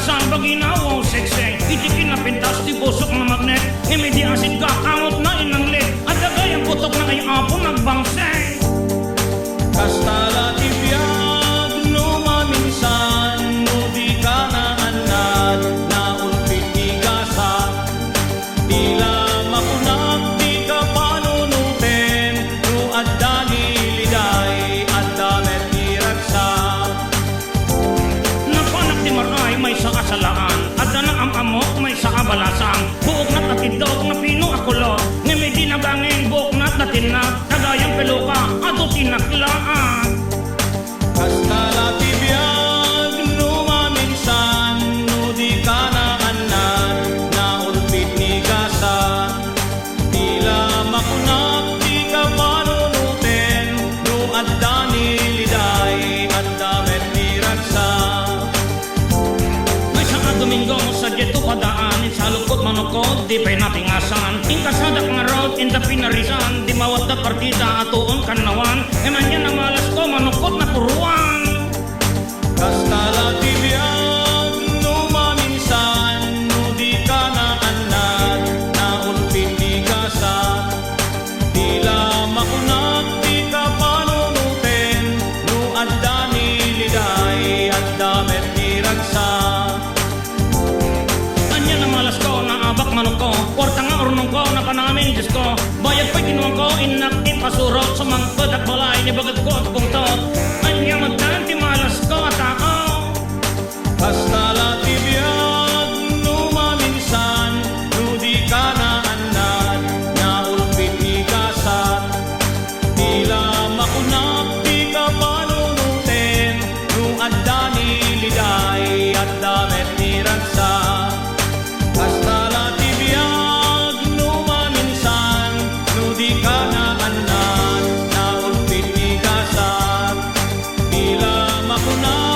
Kasan baginawaw sekseng itikin na pintas di busok na magnet imedi asin kakamot na inanglit at dagayang putok na ay apo nagbangseng. Kastala tibiyag no maminsan no di ka na anad na ulpit igasa tila makunag di ka panunutin no adda niliday adda met iraksa. Napanak di maray may sa kasalaan adda na amamok may sa kabalasang buok na tatidog na pino akulot ni may dinagangin buok na tatinat kagayang peluka ato tinaklaan. Kastala tibiyag no maminsan no di ka na anad na ulpit ni gasa tila makunag di ka panunutin no adda niliday adda met iraksa. May sa Domingo sa dito padaan sa lukot manukod di pa'y natingasan ingkasadak nga road in the pinarisan di mawat da partida atuon kanawan eman yan ang malas ko manukod na puruan. Kastala tibiyag no maminsan no di ka na anad na ulpit ni gasa tila makunag di ka panunutin no adda niliday adda met iraksa. Anya na malas ko na abak manok ko kwarta nga ornong ko na panamin Diyos ko bayad pa'y kinuwang ko inak ipasurot sa mga padak balay ni bagad ko at bungtot anya magtanti malas ko at ako. Kastala tibiyag no maminsan no di ka na anad na ulpit ni gasa tila makunag di ka panunutin no adda niliday adda met iraksa. Kastala tibiyag no maminsan no di ka na anad na ulpit ni gasa tila makunag